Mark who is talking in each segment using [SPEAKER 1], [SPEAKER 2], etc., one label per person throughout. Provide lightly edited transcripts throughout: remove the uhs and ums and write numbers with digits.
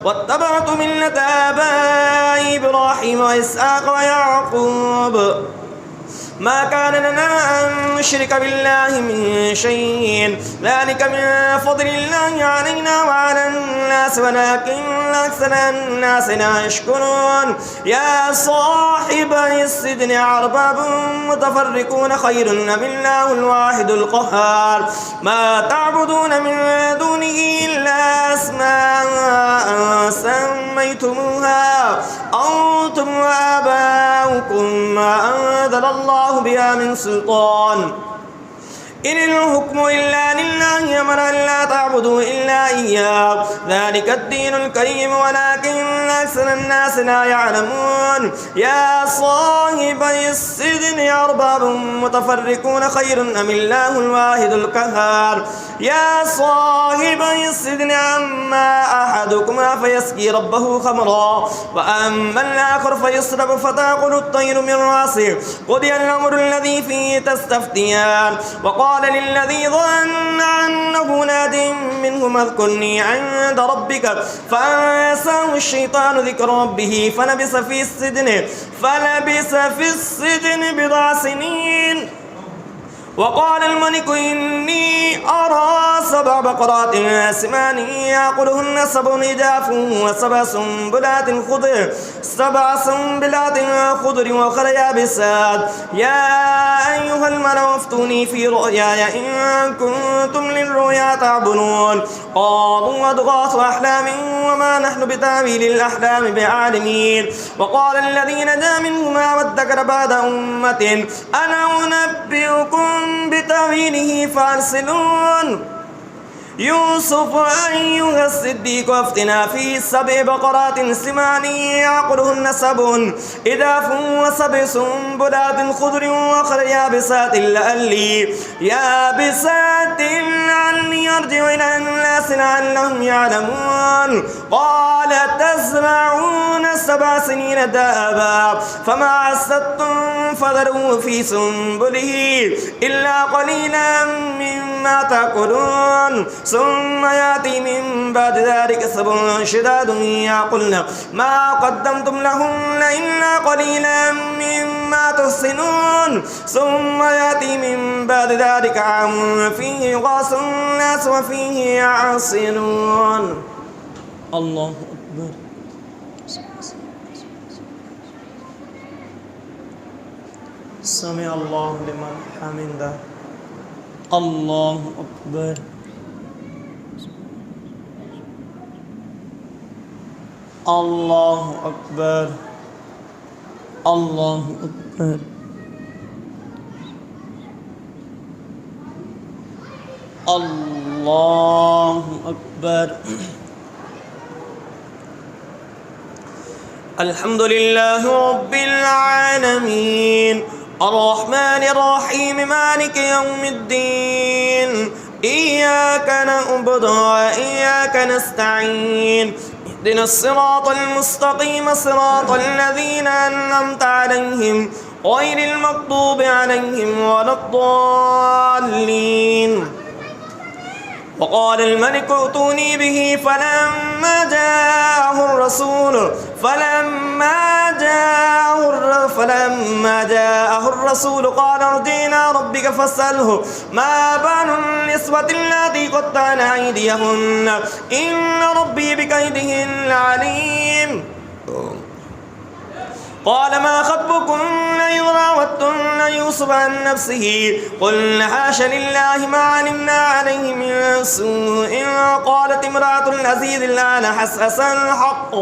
[SPEAKER 1] واتبعت ملة آبائي إبراهيم وإسحاق ويعقوب ما كان لنا أن نشرك بالله من شيء ذلك من فضل الله علينا وعلى الناس ولكن أكثر الناس لا يشكرون يا صاحب السجن أرباب متفرقون خير أم الله الواحد القهار ما تعبدون من دونه إلا أسماء سميتموها أنتم وآباؤكم ما أنزل الله بها من سلطان إن الحكم إلا لله أمر أن لا تعبدوا إلا إياه ذلك الدين القيم ولكن أكثر الناس لا يعلمون يا صاحب السجن أرباب متفرقون خير أم الله الواحد القهار يا صاحب السجن أما أحدكما فيسقي ربه خمرا وأما الآخر فيصرف فتأكل الطير من رأسه قضي الأمر الذي فيه تستفتيان وقال للذي ظن أنه ناد منهما اذكرني عند ربك فأنساه الشيطان ذكر ربه فلبث في السجن بضع سنين وقال الملك إني أرى 7 بقرات سمان يأكلهن 7 عجاف و7 سنبلات خضر وأخرى يابسات يا أيها الملأ افتوني في رؤياي إن كنتم للرؤيا تعبرون قالوا أضغاث أحلام وما نحن بتأويل الأحلام بعالمين وقال الذي نجا منهما وادكر بعد أمة أنا أنبئكم بتأويله فارسلون يوسف أيها الصديق أفتنا في 7 بقرات سمان يأكلهن 7 عجاف و7 سنبلات خضر وأخرى يابسات لعلي أرجع إلى الناس لعلهم يعلمون قال تزرعون 7 سنين دابا فما حصدتم فذروه في سنبله إلا قليلا مما تأكلون ثم يأتي من بعد ذلك 7 شداد يأكلن ما قدمتم لهن إلا قليلا مما تحصنون ثم يأتي من بعد ذلك عام فيه يغاث الناس وفيه يعصرون الله أكبر سمع الله لمن حمده الله أكبر الله أكبر الله أكبر الله أكبر الحمد لله رب العالمين الرحمن الرحيم مالك يوم الدين إياك نعبد وإياك نستعين اهدنا الصراط المستقيم صراط الذين أنعمت عليهم غير المغضوب عليهم ولا الضالين وقال الملك ائتوني به فلما جاءه الرسول قال ارجعنا ربك فاسأله ما بال النسوة اللاتي قطعن أيديهن إن ربي بكيدهن عليم قال ما خطبكن إذ راوتن يوسف عن نفسه قلنا حاش لله ما علمنا عليه من سوء قالت امرأة العزيز الآن حسس الحق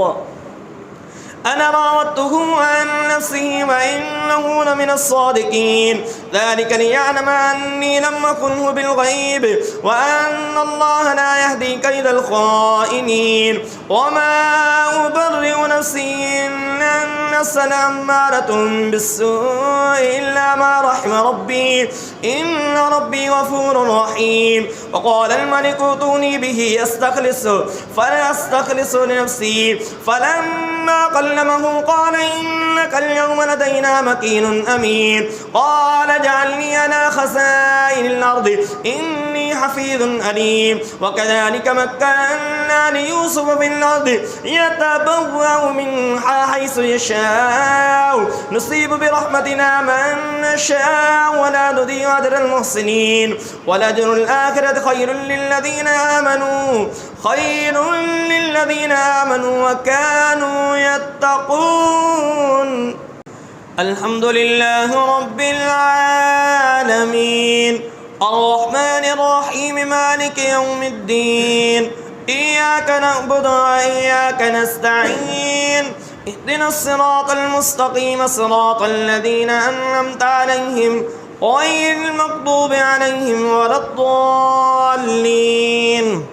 [SPEAKER 1] أنا راودته عن نفسه وإنه لمن الصادقين ذلك ليعلم أني لم أخنه بالغيب وأن الله لا يهدي كيد الخائنين وما أبرئ نفسي إن النفس لأمارة بالسوء إلا ما رحم ربي إن ربي غفور رحيم وقال الملك ائتوني به أستخلصه فلا أستخلص لنفسي فلما كلمه قال إنك اليوم لدينا مكين أمين قال اجعلني على خزائن الأرض إني إني حفيظ عليم وكذلك مكنا ليوسف في الأرض يتبوأ منها حيث يشاء نصيب برحمتنا من نشاء ولا نضيع أجر المحسنين ولأجر الآخرة خير للذين آمنوا وكانوا يتقون. الحمد لله رب العالمين الرحمن الرحيم مالك يوم الدين إياك نعبد وإياك نستعين اهدنا الصراط المستقيم صراط الذين أنعمت عليهم غير المغضوب عليهم ولا الضالين.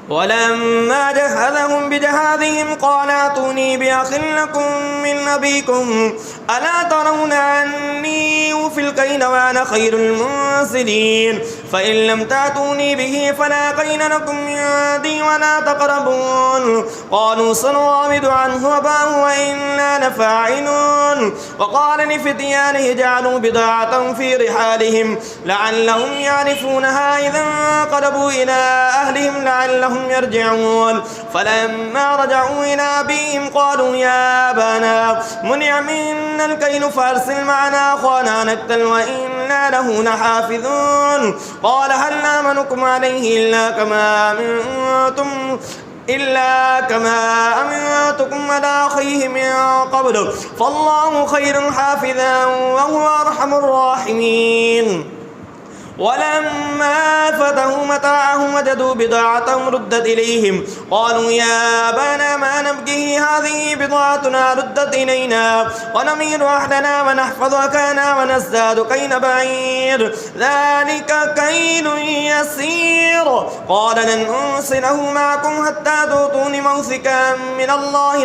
[SPEAKER 1] ولما جهزهم بجهازهم قال ائتوني بأخ لكم من أبيكم ألا ترون أني أوفي الكيل وأنا خير المنزلين فإن لم تأتوني به فلا كيل لكم عندي ولا تقربون. قالوا سنراود عنه أباه وإنا لفاعلون. وقال لفتيانه جعلوا بضاعة في رحالهم لعلهم يعرفونها إذا انقلبوا إلى أهلهم لعلهم يرجعون. فلما رجعوا إلى أبيهم قالوا يا أبانا منع منا الكيل فأرسل معنا أخانا نكتل وإنا له لحافظون. قال هل آمنكم عليه إلا كما أمنتكم على أخيه من قبل فالله خير حافظا وهو أرحم الراحمين. ولما فتحوا متاعهم وجدوا بضاعتهم ردت إليهم قالوا يا أبانا ما نبغي هذه بضاعتنا ردت إلينا ونمير أهلنا ونحفظ أخانا ونزداد كيل بعير ذلك كيل يسير. قال لن أرسله معكم حتى تؤتون موثقا من الله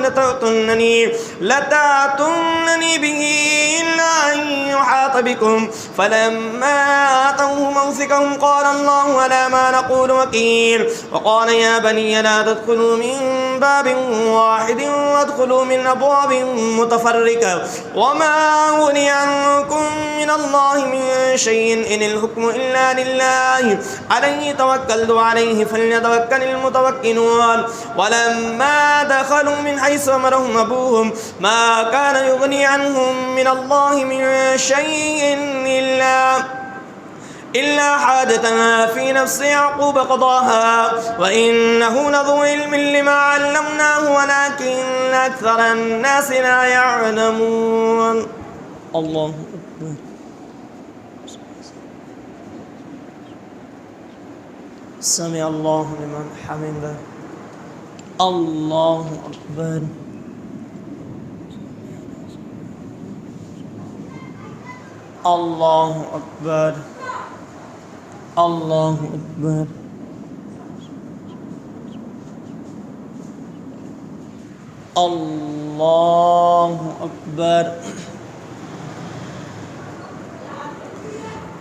[SPEAKER 1] لتأتونني به إلا أن يحاط بكم. فلما آتوه موثقهم قال الله على ما نقول وكيل. وقال يا بني لا تدخلوا من باب واحد وادخلوا من أبواب متفرقة وما أغني عنكم من الله من شيء إن الحكم إلا لله عليه توكلت وعليه فليتوكل المتوكلون. ولما دخلوا من حيث أمرهم أبوهم ما كان يغني عنهم من الله من شيء إلا حاجة في نفس يعقوب قضاها وإنه لذو علم لما علمناه ولكن أكثر الناس لا يعلمون. الله أكبر. سمع الله لمن حمده. الله أكبر. الله أكبر. الله أكبر. الله أكبر.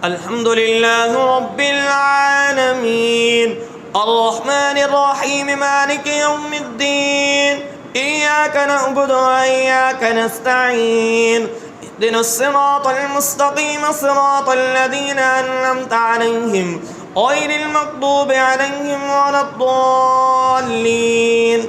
[SPEAKER 1] الحمد لله رب العالمين الرحمن الرحيم مالك يوم الدين إياك نعبد وإياك نستعين اهدنا الصراط المستقيم صراط الذين أنعمت عليهم غير المغضوب عليهم ولا الضالين.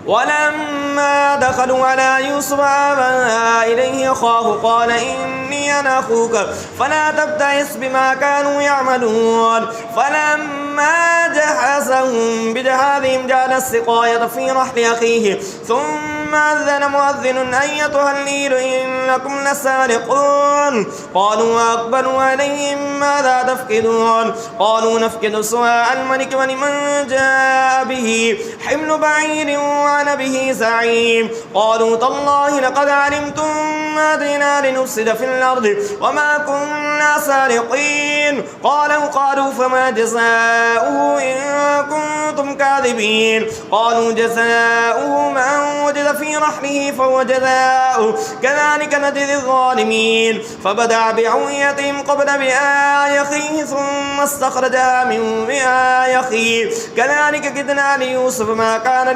[SPEAKER 1] ولما دخلوا على يوسف آوى إليه أخاه قال إني أنا أخوك فلا تبتئس بما كانوا يعملون. فلما جهزهم بجهازهم جعل السقاية في رحل أخيه ثم أذن مؤذن أيتها الليل إنكم لسارقون. قالوا أقبلوا عليهم ماذا تفقدون قالوا نفقد سواء الملك ولمن جاء به حمل بعير وأنا به زعيم. قالوا تالله لقد علمتم ما جئنا لنفسد في الأرض وما كنا سارقين. قالوا فما جزاؤه إن كنتم كاذبين. قالوا جزاؤه من وجد في رحله فهو جزاؤه كذلك نجزي الظالمين. فبدأ بأوعيتهم قبل وعاء أخيه ثم استخرجها من وعاء أخيه كذلك كدنا ليوسف ما كان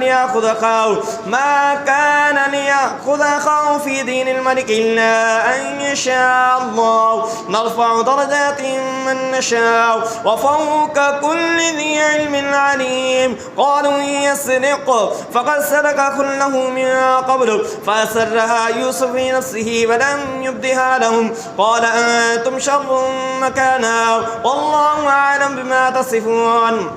[SPEAKER 1] ليأخذ أخاه في دين الملك إلا أن يشاء الله نرفع درجات من نشاء وفوق كل ذي علم عليم. قالوا إن يسرق فقد سرق أخ له من قبل فأسرها يوسف في نفسه ولم يبدها لهم قال أنتم شر مكانا والله أعلم بما تصفون.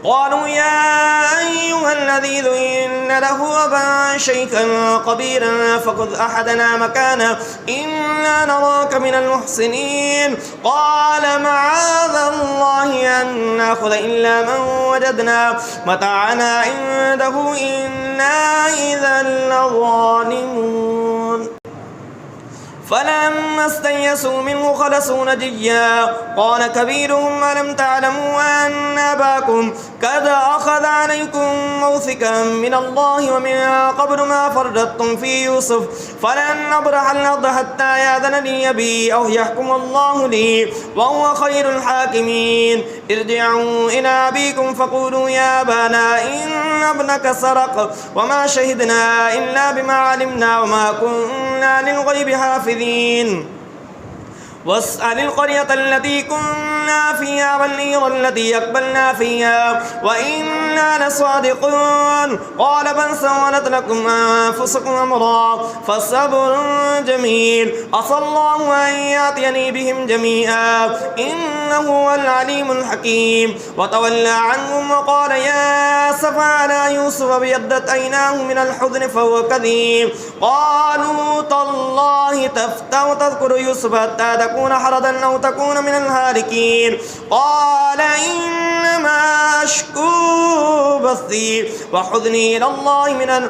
[SPEAKER 1] قالوا يا أيها الذي إن له أبا شيخا كبيرا فخذ أحدنا مكانه إنا نراك من المحسنين. قال معاذ الله أن نأخذ إلا من وجدنا متاعنا عنده إنا إذا لظالمون. فلما استيئسوا منه خلصوا نجيا قال كبيرهم ألم تعلموا أن أباكم قد أخذ عليكم موثقا من الله ومن قبل ما فرطتم في يوسف فلن أبرح الأرض حتى يأذن لي أبي أو يحكم الله لي وهو خير الحاكمين. ارجعوا إلى أبيكم فقولوا يا أبانا إن ابنك سرق وما شهدنا إلا بما علمنا وما كنا للغيب حافظين. واسأل القرية التي كنا فيها والعير التي أقبلنا فيها وإنا لصادقون. قال بل سولت لكم أنفسكم أمرا فصبر جميل عسى الله أن يأتيني بهم جميعا إنه هو العليم الحكيم. وتولى عنهم وقال يا أسفا على يوسف ابيضت عيناه من الحزن فهو كظيم. قالوا تالله تفتأ تذكر يوسف حتى تكون حرضا أو تكون من الهالكين. قال إنما أشكو بثي وحزني إلى الله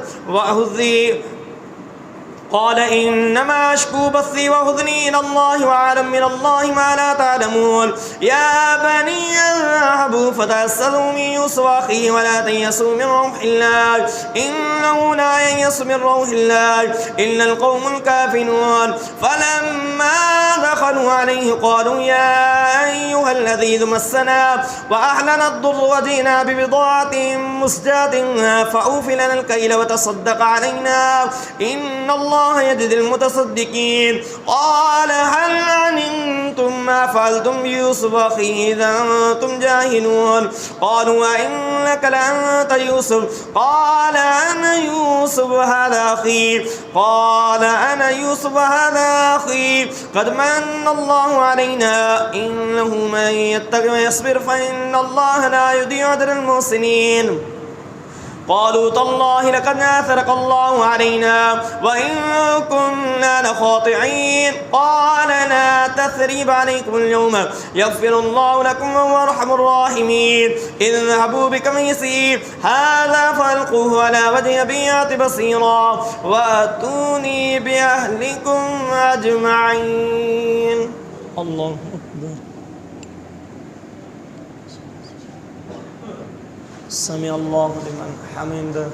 [SPEAKER 1] قال إنما أشكو بثي وحزني إلى الله وأعلم من الله ما لا تعلمون. يا بني اذهبوا فتحسسوا من يوسف وأخيه ولا تيأسوا من روح الله إنه لا ييأس من روح الله إلا القوم الكافرون. فلما دخلوا عليه قالوا يا أيها الذي مسنا وأهلنا الضر وجئنا ببضاعة مزجاة فأوف لنا الكيل وتصدق علينا إن الله يجزي المتصدقين. قال هل علمتم ما فعلتم بيوسف أخيه إذا أنتم جاهلون. قالوا وإنك لأنت يوسف. قال أنا يوسف هذا أخي قد من الله علينا إنه من يتق ويصبر فإن الله لا يضيع أجر المحسنين. قالوا تالله لقد آثرك الله علينا وإن كنا لخاطئين. قال لا تثريب عليكم اليوم يغفر الله لكم وهو أرحم الراحمين. اذهبوا بقميصي هذا فألقوه على وجه أبي يأت بصيرا وأتوني بأهلكم أجمعين. الله أكبر. سمع الله لمن حمده.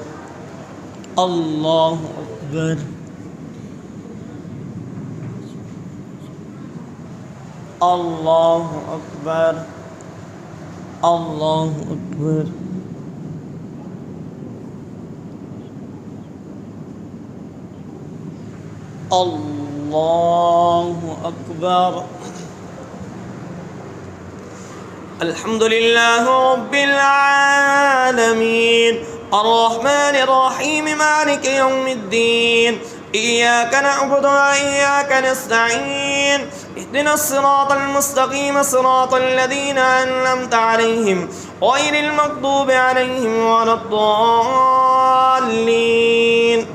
[SPEAKER 1] الله أكبر. الله أكبر. الله أكبر. الله أكبر. الحمد لله رب العالمين الرحمن الرحيم مالك يوم الدين إياك نعبد وإياك نستعين اهدنا الصراط المستقيم صراط الذين أنعمت عليهم غير المغضوب عليهم ولا الضالين.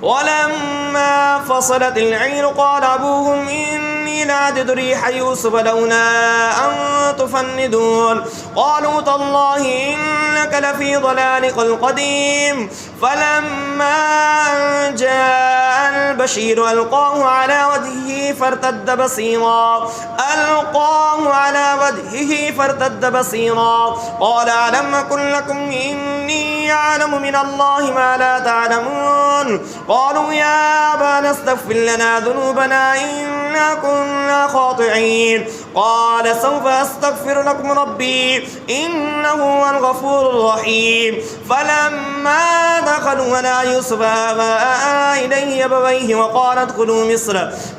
[SPEAKER 1] ولما فصلت العير قال أبوهم إني لأجد ريح يوسف لولا أن تفندون. قالوا تالله إنك لفي ضلالك القديم. فلما جاء البشير ألقاه على وجهه فارتد بصيرا قال ألم أقل لكم إني أعلم من الله ما لا تعلمون. قالوا يا أبانا استغفر لنا ذنوبنا إنا كنا خاطئين. قال سوف أستغفر لكم ربي إنه هو الغفور الرحيم. فلما دخلوا على يوسف آوى إليه أبويه وقال ادخلوا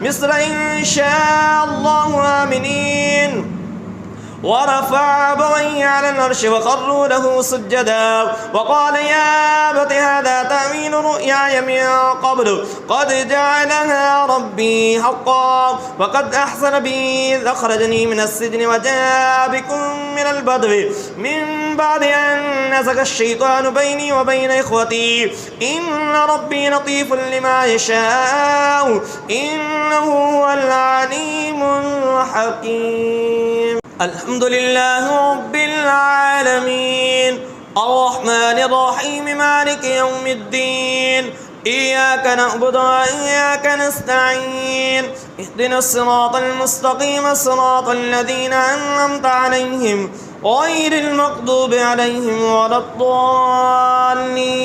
[SPEAKER 1] مصر إن شاء الله آمنين. ورفع أبويه على العرش وخروا له سجدا وقال يا أبت هذا تأويل رؤياي من قبل قد جعلها ربي حقا وقد أحسن بي إذ أخرجني من السجن وجاء بكم من البدو من بعد أن نزغ الشيطان بيني وبين إخوتي إن ربي لطيف لما يشاء إنه هو العليم الحكيم. الحمد لله رب العالمين الرحمن الرحيم مالك يوم الدين إياك نعبد وإياك نستعين اهدنا الصراط المستقيم صراط الذين أنعمت عليهم غير المغضوب عليهم ولا الضالين.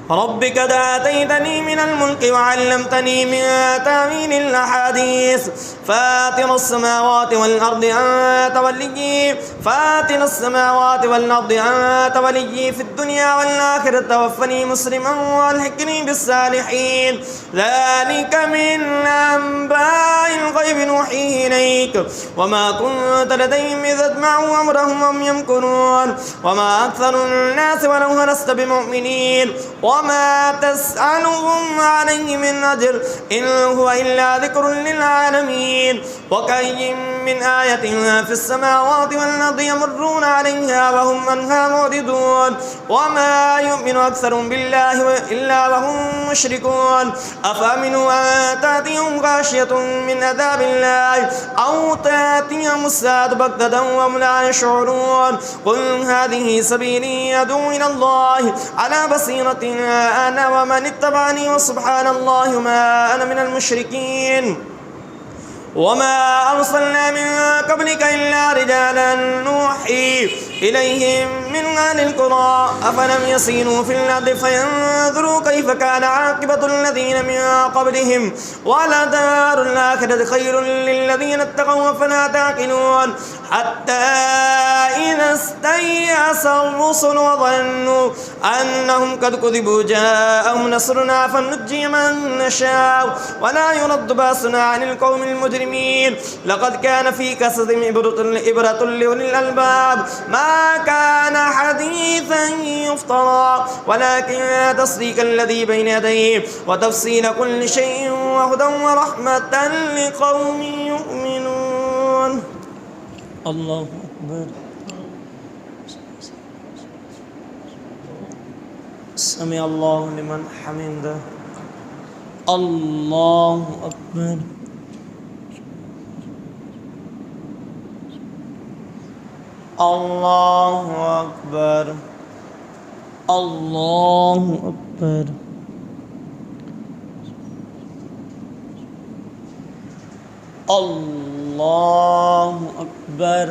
[SPEAKER 1] ربك آتيتني من الملك وعلمتني من تأويل الأحاديث فاطر السماوات والأرض أنت وليي في الدنيا والآخرة توفني مسلما والحقني بالصالحين. ذلك من أنباء الغيب نوحيه إليك وما كنت لديهم إذ أجمعوا أمرهم وهم يمكرون وما أكثر الناس ولو لست بمؤمنين وما تسألهم عليه من أجر إن هو إلا ذكر للعالمين. وكأي من آية في السماوات والأرض يمرون عليها وهم عنها معرضون وما يؤمن أكثرهم بالله إلا وهم مشركون. أفأمنوا أن تأتيهم غاشية من عذاب الله أو تأتيهم الساعة بغتة وهم لا يشعرون. قل هذه سبيلي أدعو إلى الله على بصيرة أنا ومن اتبعني وسبحان الله وما أنا من المشركين. وما أرسلنا من قبلك إلا رجالا نوحي إليهم من أهل القرى أفلم يسيروا في الأرض فينظروا كيف كان عاقبة الذين من قبلهم ولدار الآخرة خير للذين اتقوا أفلا تعقلون. حتى إذا استيأس الرسل وظنوا أنهم قد كذبوا جاءهم نصرنا فنجي من نشاء ولا يرد بأسنا عن القوم المجرمين. لقد كان في قصصهم عبرة لأولي الألباب ما كان حديثا يفترى ولكن تصديق الذي بين يديه وتفصيل كل شيء وهدى ورحمة لقوم يؤمنون. الله أكبر. سمع الله لمن حمده. الله أكبر. الله أكبر. الله أكبر. الله أكبر.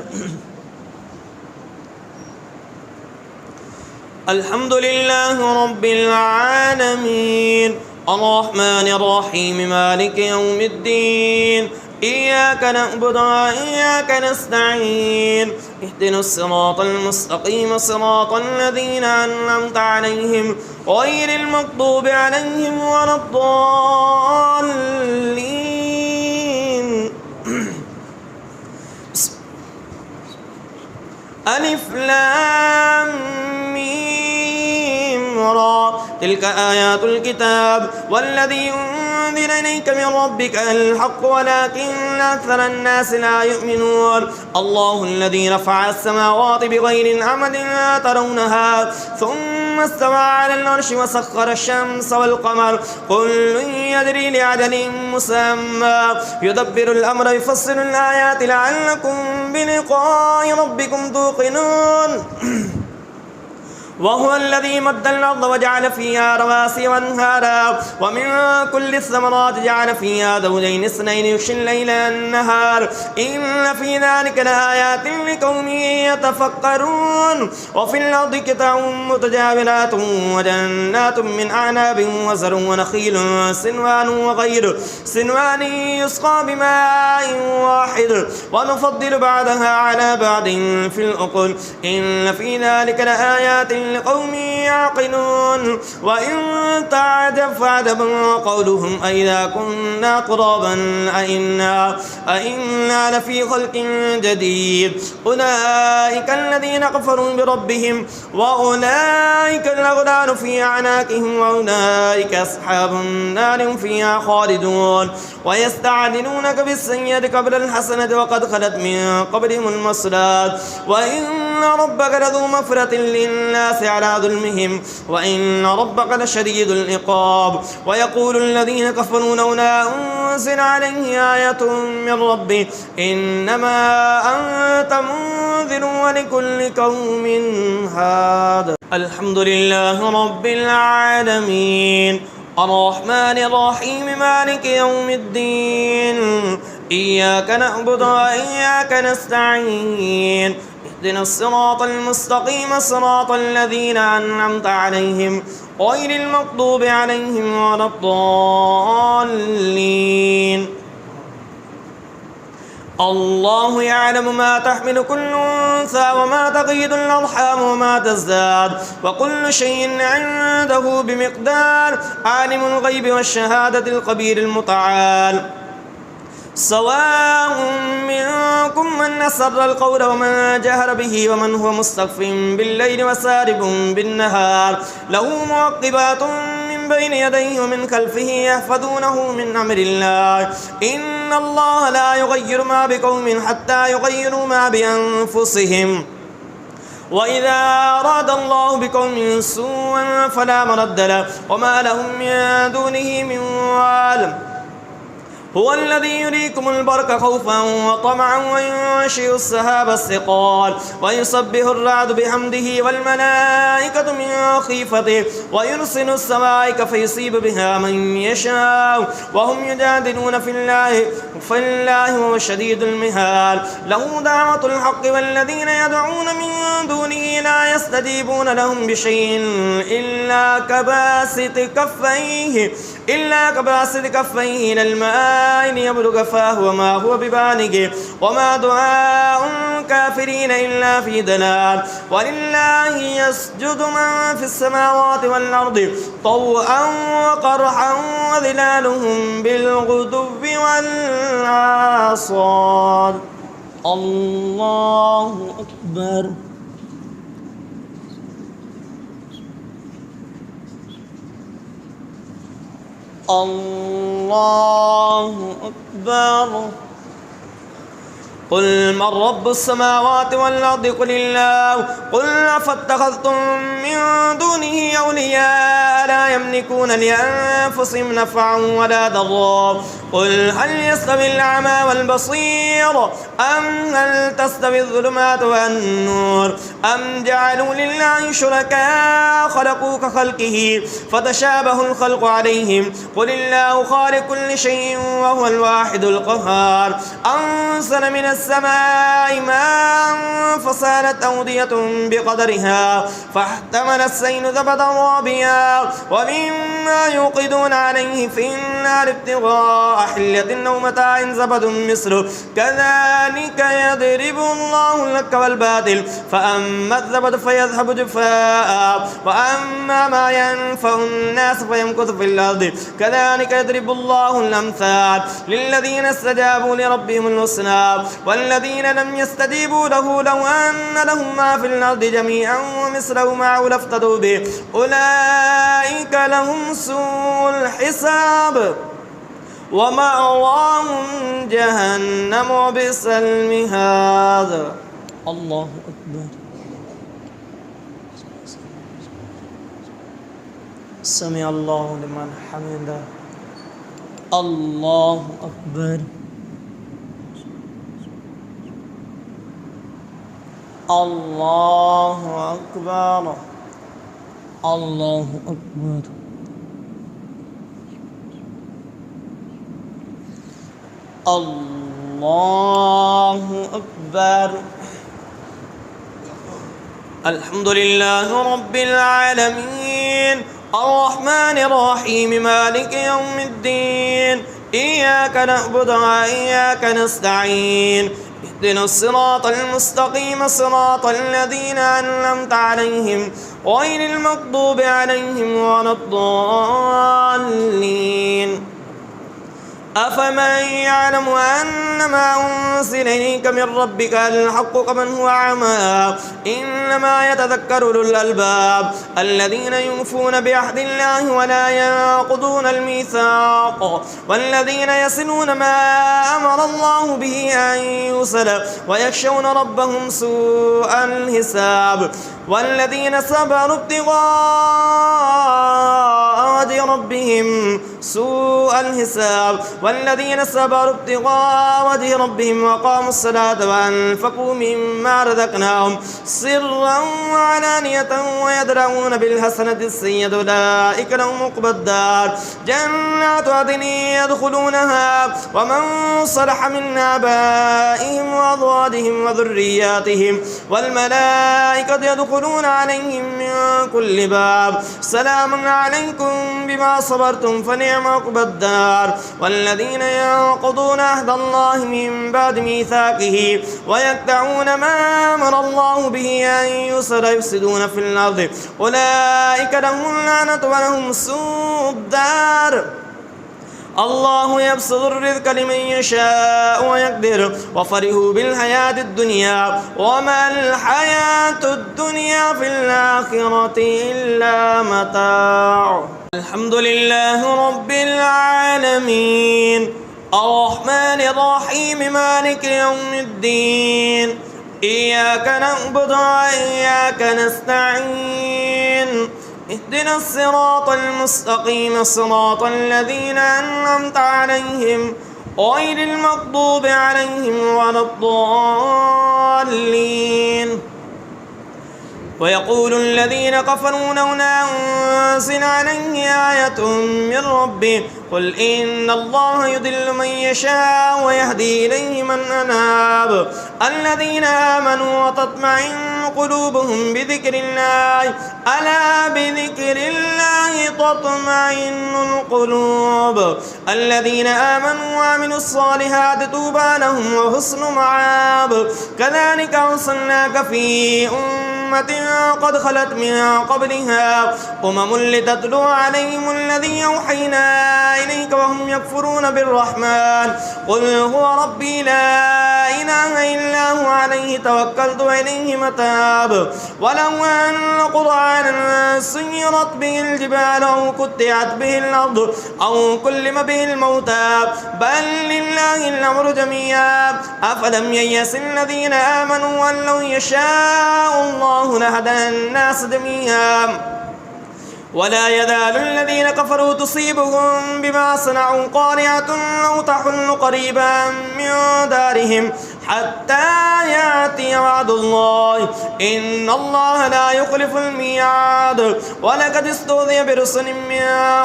[SPEAKER 1] الحمد لله رب العالمين الرحمن الرحيم مالك يوم الدين إياك نعبد وإياك نستعين اهدنا الصراط المستقيم صراط الذين أنعمت عليهم غير المغضوب عليهم ولا الضالين. ألف لام ميم را تلك آيات الكتاب والذي أنزل إليك من ربك الحق ولكن أكثر الناس لا يؤمنون. الله الذي رفع السماوات بغير عمد ترونها ثم استوى على العرش وسخر الشمس والقمر كل يجري لأجل مسمى يدبر الأمر يفصل الآيات لعلكم بلقاء ربكم توقنون. وهو الذي مد الأرض وجعل فيها رواسي وأنهارا ومن كل الثمرات جعل فيها زوجين اثنين يغشي الليل النهار إن في ذلك لآيات لقوم يتفكرون وفي الأرض قطع متجاورات وجنات من أعناب وزر ونخيل سنوان وغير سنوان يسقى بماء واحد ونفضل بعضها على بعض في الأكل إن في ذلك لآيات لقوم يعقلون وإن تعجب فعجب قولهم أئذا كنا ترابا أئنا لفي خلق جديد أولئك الذين كفروا بربهم وأولئك الأغلال في أعناقهم وأولئك أصحاب النار هم فيها خالدون ويستعجلونك بالسيئة قبل الحسنة وقد خلت من قبلهم المصلات وإن ربك لذو مغفرة للناس على ظلمهم وإن ربك لشديد العقاب ويقول الذين كفروا لولا أنزل عليه آية من ربه إنما أنت منذر ولكل قوم هاد الحمد لله رب العالمين الرحمن الرحيم مالك يوم الدين إياك نعبد وإياك نستعين اهدنا الصراط المستقيم صراط الذين أنعمت عليهم غير المغضوب عليهم ولا الضالين الله يعلم ما تحمل كل أنثى وما تغيض الأرحام وما تزداد وكل شيء عنده بمقدار عالم الغيب والشهادة الخبير المتعال سواء منكم من أسر القول ومن جهر به ومن هو مستخف بالليل وسارب بالنهار له معقبات من بين يديه ومن خلفه يحفظونه من أمر الله إن الله لا يغير ما بقوم حتى يغيروا ما بأنفسهم وإذا أراد الله بقوم سوءا فلا مرد له وما لهم من دونه من وال هو الذي يريكم البرق خوفا وطمعا وينشئ السحاب الثقال ويسبح الرعد بحمده والملائكة من خيفته ويرسل السمائك فيصيب بها من يشاء وهم يجادلون فالله هو شديد المهال له دعوة الحق والذين يدعون من دونه لا يستجيبون لهم بشيء إلا كباسط كفيه إلى الماء ليبلغ فاه وما هو ببالغه وما دعاء الكافرين إلا في ضلال ولله يسجد من في السماوات والأرض طوعا وكرها وظلالهم بالغدو والآصال الله أكبر الله أكبر قل من رب السماوات والأرض قل الله قل أفاتخذتم من دونه أولياء لا يملكون لأنفسهم نفعا ولا ضرا قل هل يستوي الأعمى والبصير أم هل تستوي الظلمات والنور أم جعلوا لله شركاء خلقوا كخلقه فتشابه الخلق عليهم قل الله خالق كل شيء وهو الواحد القهار أنزل من السماء ماء فسالت أودية بقدرها فاحتمل السيل زبدا رابيا ومما يوقدون عليه في النار ابتغاء حلية أو متاع زبد مثله كذلك يضرب الله الحق والباطل فأما الزبد فيذهب جفاء وأما ما ينفع الناس فيمكث في الأرض كذلك يضرب الله الأمثال للذين استجابوا لربهم الحسنى والذين لم يستجيبوا له لو أن لهم ما في الأرض جميعا ومثله معه لافتدوا به أولئك لهم سوء الحساب ومأواهم جهنم وبئس المهاد الله أكبر سمع الله لمن حمده الله أكبر الله أكبر الله أكبر. الله أكبر. الحمد لله رب العالمين الرحمن الرحيم مالك يوم الدين إياك نعبد وإياك نستعين اهدنا الصراط المستقيم صراط الذين أنعمت عليهم غير المغضوب عليهم ولا الضالين. أفمن يعلم أنما أنزل إليك من ربك الحق كمن هو أعمى إنما يتذكر أولو الألباب الذين يوفون بعهد الله ولا ينقضون الميثاق والذين يصلون ما أمر الله به أن يوصل ويخشون ربهم سوء الحساب والذين صبروا ابتغاء وجه ربهم سوء الحساب والذين صبروا ابتغاء وجه ربهم وقاموا الصلاة وأنفقوا مما رزقناهم سرا وعلانية ويدرؤون بالحسنة السيئة أولئك لهم عقبى الدار جنات عدن يدخلونها ومن صلح من آبائهم وأزواجهم وذرياتهم والملائكة يدخلون عليهم من كل باب سلام عليكم بما صبرتم فنعم عقبى الدار والذين ينقضون عهد الله من بعد ميثاقه ويقطعون ما أمر الله به أن يوصل يفسدون في الأرض أولئك لهم اللعنة ولهم سوء الدار. الله يبسط الرزق لمن يشاء ويقدر وفرحوا بالحياة الدنيا وما الحياة الدنيا في الآخرة إلا متاع. الحمد لله رب العالمين الرحمن الرحيم مالك يوم الدين إياك نعبد وإياك نستعين اهدنا الصراط المستقيم صراط الذين أنعمت عليهم غير المغضوب عليهم ولا الضالين. ويقول الذين كفروا لولا أنزل عليه آية من ربه قل إن الله يضل من يشاء ويهدي إليه من أناب الذين آمنوا وتطمئن قلوبهم بذكر الله ألا بذكر الله تطمئن القلوب الذين آمنوا وعملوا الصالحات طوبى لهم وحسن مآب كذلك أرسلناك في أمة قد خلت من قبلها أمم لتتلو عليهم الذي أوحينا إليك وهم يكفرون بالرحمن قل هو ربي لا إله إلا هو عليه توكلت وإليه متاب ولو أن قرآنا سيرت به الجبال أو قطعت به الأرض أو كلم به الموتى بل لله الأمر جميعا أفلم ييأس الذين آمنوا أن لو يشاء الله لهدى الناس جميعا ولا يزال الذين كفروا تصيبهم بما صنعوا قارعة أو تحل قريبا من دارهم حتى يأتي وعد الله إن الله لا يخلف الميعاد ولقد استهزئ برسل من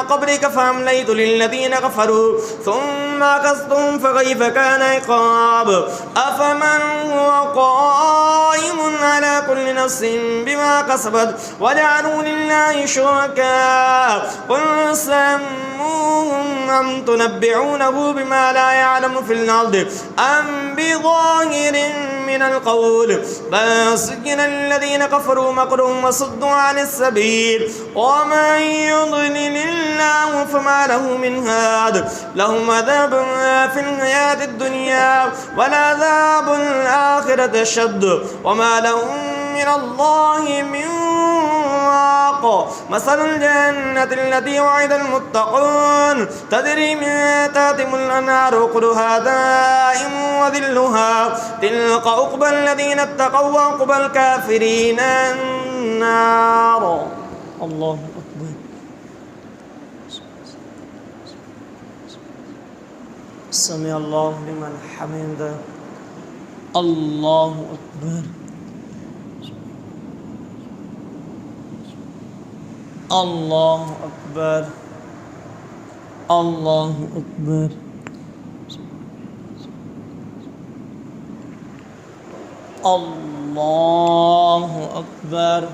[SPEAKER 1] قبلك فأمليت للذين كفروا ثم أخذتهم فكيف كان عقاب أفمن هو قائم على كل نفس بما كسبت وجعلوا لله شركاء قل سموهم أم تنبعونه بما لا يعلم في الأرض أم بظاهر من القول بل سجن الذين كفروا مكرهم وصدوا عن السبيل ومن يضلل الله فما له من هاد لهم عذاب في الحياة الدنيا ولعذاب الآخرة أشد وما لهم من الله من واق مثل الجنة التي وعد المتقون تجري من تحتهم الأنهار أكلها دائم وذلها تلك عقبى الذين اتقوا وعقبى الكافرين النار. الله أكبر. سمع الله لمن حمده. الله أكبر. الله أكبر الله أكبر الله أكبر.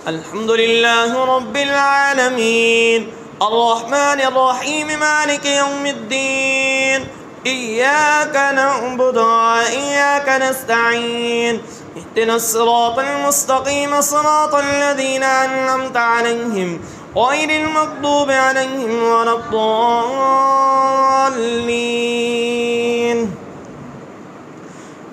[SPEAKER 1] الحمد لله رب العالمين الرحمن الرحيم مالك يوم الدين إياك نعبد وإياك نستعين اهدنا الصراط المستقيم صراط الذين أنعمت عليهم غير المغضوب عليهم ولا الضالين.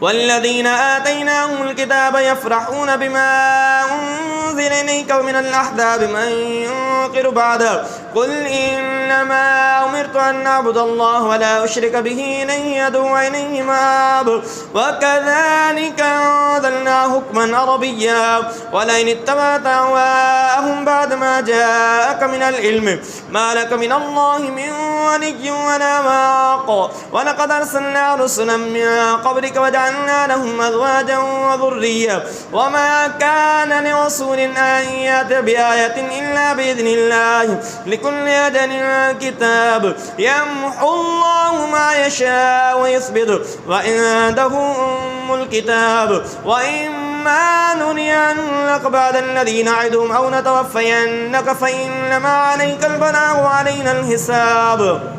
[SPEAKER 1] والذين آتيناهم الكتاب يفرحون بما أنزل إليك ومن الأحزاب من ينكر بعده قل إنما أمرت أن أعبد الله ولا أشرك به إليه أدعو إليه مآب وكذلك أنزلنا حكما عربيا ولئن اتبعت أهواءهم بعد ما جاءك من العلم ما لك من الله من ولي ولا واق ولقد أرسلنا رسلا من قبلك وجعلنا لهم أزواجا وذرية وما كان لرسول أن يأتي بآية إلا بإذن الله لكل أجل كتاب يمحو الله ما يشاء ويثبت وعنده أم الكتاب وإما نرينك بعد الذين نعدهم أو نتوفينك فإنما عليك البلاغ وعلينا الحساب.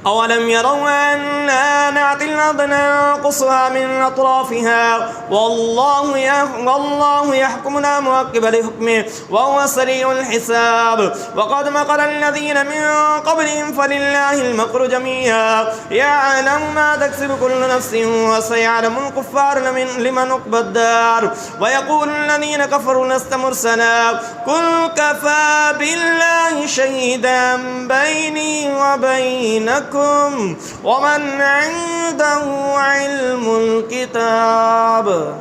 [SPEAKER 1] أولم يروا أنا نأتي الأرض ننقصها من أطرافها والله يحكم لا معقب لحكمه وهو سريع الحساب. وقد مكر الذين من قبلهم فلله المكر جميعا يعلم ما تكسب كل نفس وسيعلم الكفار لمن عقبى الدار. ويقول الذين كفروا لست مرسلا قل كفى بالله شهيدا بيني وبينكم ومن عنده علم الكتاب.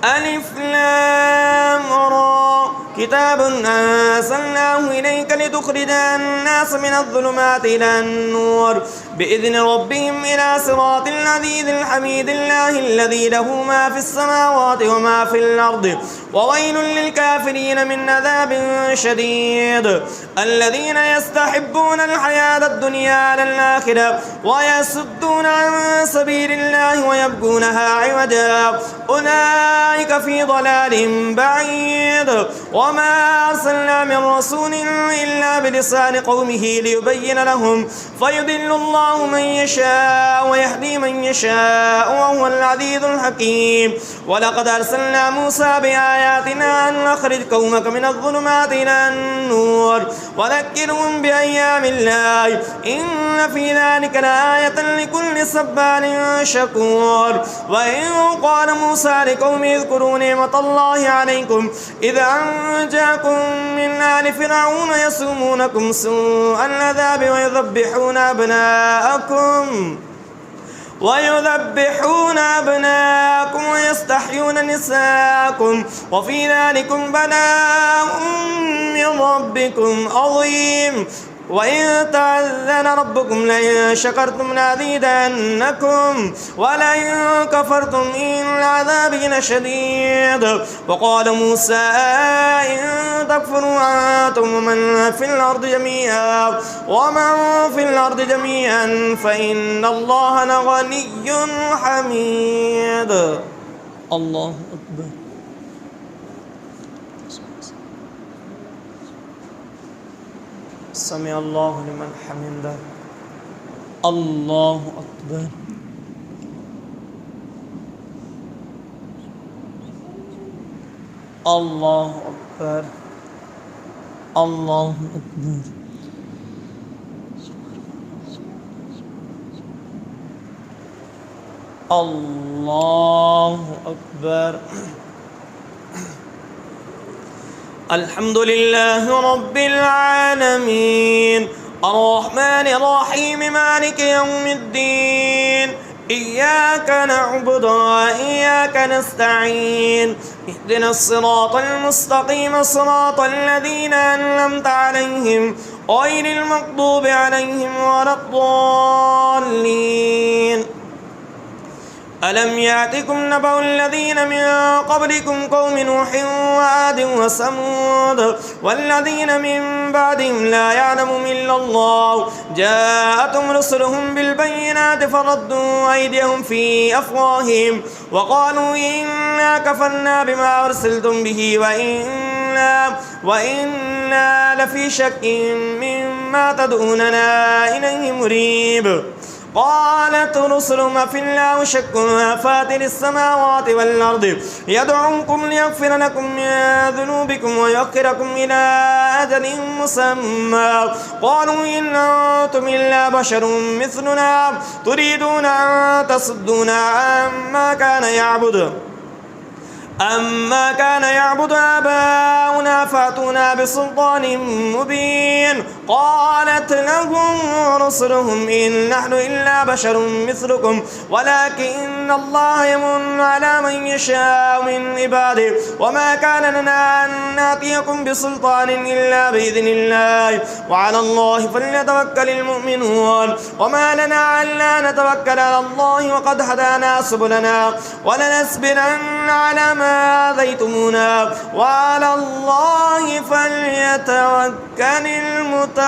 [SPEAKER 1] ألف لام را كتاب أنزلناه إليك لتخرج الناس من الظلمات إلى النور بإذن ربهم إلى صراط العزيز الحميد الله الذي له ما في السماوات وما في الأرض وويل للكافرين من عذاب شديد. الذين يستحبون الحياة الدنيا على الآخرة ويصدون عن سبيل الله ويبغونها عوجا أولئك في ضلال بعيد. وما أرسلنا من رسول إلا بلسان قومه ليبين لهم فيضل الله من يشاء ويهدي من يشاء وهو العزيز الحكيم. ولقد أرسلنا موسى بآياتنا أن نخرج قومك من الظلمات إلى النور وذكرهم بأيام الله إن في ذلك لآية لكل صبار شكور. وإن قال موسى لقومه اذكروا نعمة الله عليكم إذا أنجاكم من آل فرعون يسومونكم سوء العذاب ويذبحون أبناءكم ويستحيون نساءكم وفي ذلكم بلاء من ربكم عظيم. وإن تأذن ربكم لئن شكرتم لأزيدنكم ولئن كفرتم إن عذابي لشديد. وقال موسى إن تكفروا أنتم ومن في الأرض جميعا فإن الله لغني حميد. الله أكبر. سمع الله لمن حمده. الله أكبر. الله أكبر. الله أكبر. الله أكبر. الحمد لله رب العالمين الرحمن الرحيم مالك يوم الدين إياك نعبد وإياك نستعين اهدنا الصراط المستقيم صراط الذين أنعمت عليهم غير المغضوب عليهم ولا الضالين. ألم يأتكم نبأ الذين من قبلكم قوم نوح وعاد وثمود والذين من بعدهم لا يعلمهم إلا الله جاءتهم رسلهم بالبينات فردوا أيديهم في أفواههم وقالوا إنا كفرنا بما أرسلتم به وإنا لفي شك مما تدعوننا إليه مريب. قالت رسلهم في الله شك فاتر السماوات والأرض يدعوكم ليغفر لكم من ذنوبكم ويؤخركم إلى أجل مسمى قالوا إن أنتم إلا بشر مثلنا تريدون أن تصدونا عما كان يعبد آباؤنا فأتونا بسلطان مبين. قالت لهم رسلهم إن نحن إلا بشر مثلكم ولكن الله يمن على من يشاء من عباده وما كان لنا أن نأتيكم بسلطان إلا بإذن الله وعلى الله فليتوكل المؤمنون. وما لنا ألا نتوكل على الله وقد هدانا سبلنا ولنصبرن على ما آذيتمونا وعلى الله فليتوكل المتوكلون.